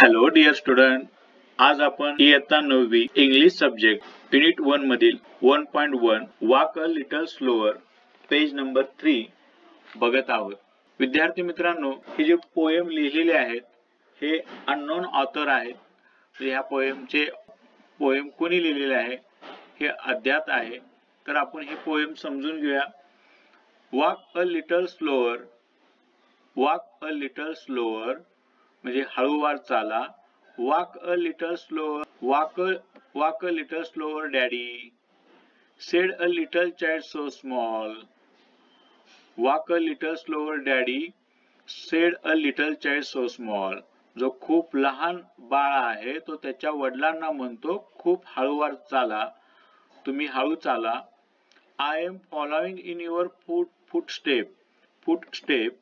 Hello dear student, आज आपण इयत्ता 9वी इंग्लिश सब्जेक्ट युनिट 1 मधील 1.1 walk a little slower page number 3 बघत आहोत। विद्यार्थी मित्रांनो, हे जे पोएम लिहिलेले आहेत हे अननोन ऑथर आहेत। ह्या पोएम कोणी लिहिलेले आहे हे अज्ञात आहे। तर आपण हे पोएम समजून घेऊया। Walk a little slower, walk a little slower म्हणजे हळूवार चाला। Walk a little slower, walk a little slower daddy, sed a little child so small. Walk a little slower daddy, sed a little child so small. जो खूप लहान बाळ आहे तो त्याच्या वडिलांना म्हणतो, खूप हळूवार चाला, तुम्ही हळू चाला। I am following in your footstep, footstep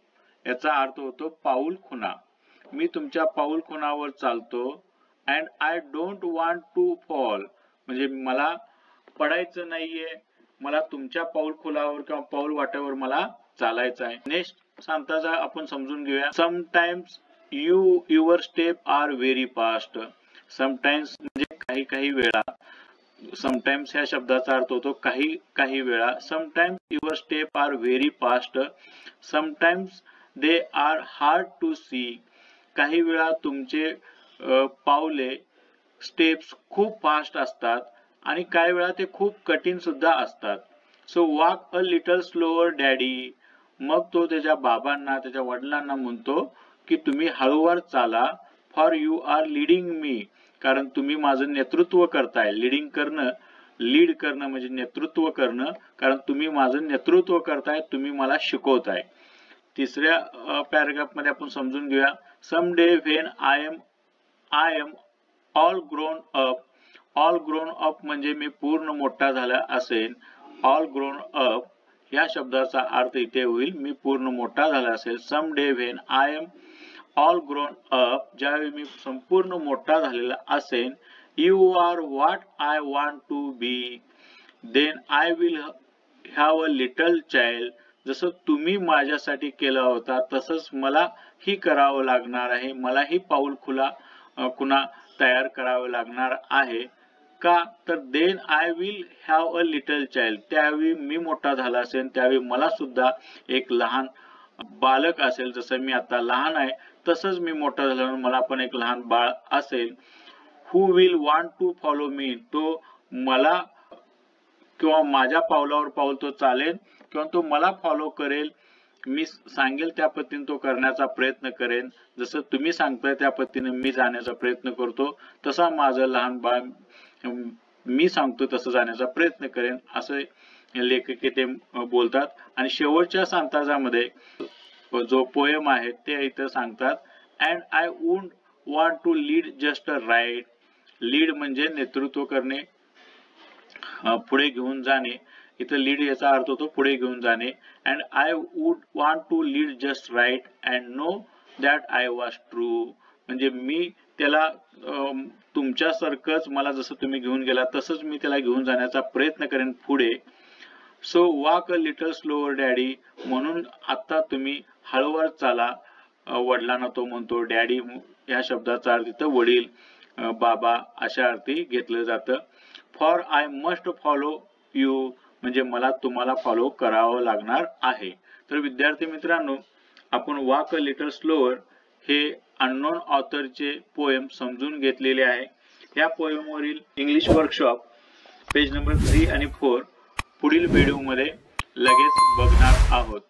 याचा अर्थ होतो पाऊल खुणा। मी तुमच्या पाऊल खुणावर चालतो। And I don't want to fall म्हणजे मला पडायचं नाहीये, मला तुमच्या पाऊल खुणावर किंवा पाऊल वाट्यावर मला चालायचं आहे। नेक्स्ट सांगताचा आपण समजून घेऊया। Sometimes your step are very fast. Sometimes म्हणजे काही वेळा, समटाइम्स ह्या शब्दाचा अर्थ होतो काही वेळा। Sometimes your step are very fast, sometimes they are hard to see. काही वेळा तुमचे पावले स्टेप्स खूप फास्ट असतात आणि काही वेळा ते खूप कठीण सुद्धा असतात। So walk a little slower daddy, मग तो त्याच्या बाबांना, त्याच्या वडिलांना म्हणतो की तुम्ही हळूवार चाला। फॉर यू आर लीडिंग मी, कारण तुम्ही माझं नेतृत्व करताय। लीडिंग करणं, लीड करणं म्हणजे नेतृत्व करणं, कारण तुम्ही माझं नेतृत्व करताय, तुम्ही मला शिकवताय। तिसऱ्या पॅराग्राफ मध्ये आपण समजून घेऊया। Some day when I am all grown up, all grown up म्हणजे मी पूर्ण मोठा झाला असेल। ऑल ग्रोन अप या शब्दाचा अर्थ इथे होईल मी पूर्ण मोठा झाला असेल। Some day when I am all grown up, ज्यावेळी मी संपूर्ण मोठा झालेला असेल। You are what I want to be, then I will have a little child. जसं तुम्ही माझ्यासाठी केला होता तसंच मला ही करावं लागणार आहे, मला ही पाऊल खुणा तयार करावं लागणार आहे। का तर then I will have a little child, त्यावेळी मी मोठा झाला असेल त्यावेळी मला सुद्धा एक लहान बालक असेल। जसं मी आता लहान आहे तसंच मी मोठा झाल्यावर मला पण एक लहान बाळ असेल। Who will want to follow me, तो मला किंवा माझ्या पावलावर पाऊल तो चालेल किंवा तो मला फॉलो करेल। मी सांगेल त्या पद्धतीने तो करण्याचा प्रयत्न करेन। जसं तुम्ही सांगताय त्या पद्धतीने मी जाण्याचा प्रयत्न करतो, तसा माझं लहान बाळ मी सांगतो तसं जाण्याचा प्रयत्न करेन, असे लेखक ते बोलतात। आणि शेवटच्या सांताजामध्ये जो पोएम आहे ते इथं सांगतात। And I wouldn't want to lead just right, lead म्हणजे नेतृत्व करणे, पुढे घेऊन जाणे। इथं लीड याचा अर्थ होतो पुढे घेऊन जाणे। And I would want to lead just right and know that I was true, म्हणजे मी त्याला तुमच्यासारखंच मला जसं तुम्ही घेऊन गेला तसंच मी त्याला घेऊन जाण्याचा प्रयत्न करेन पुढे। So walk a little slower daddy, म्हणून आता तुम्ही हळूवार चाला। वडिलांना तो म्हणतो, डॅडी या शब्दाचा अर्थ इथं वडील, बाबा अशा अर्थी घेतलं जातं। For I must follow you म्हणजे मला तुम्हाला फॉलो करावं लागणार आहे। तर विद्यार्थी मित्रांनो, आपण वॉक अ लिटल स्लोअर हे अननोन ऑथरचे पोएम समजून घेतलेले आहे। या पोएमवरील इंग्लिश वर्कशॉप पेज नंबर 3 आणि 4 पुढील व्हिडिओमध्ये लगेच बघणार आहोत।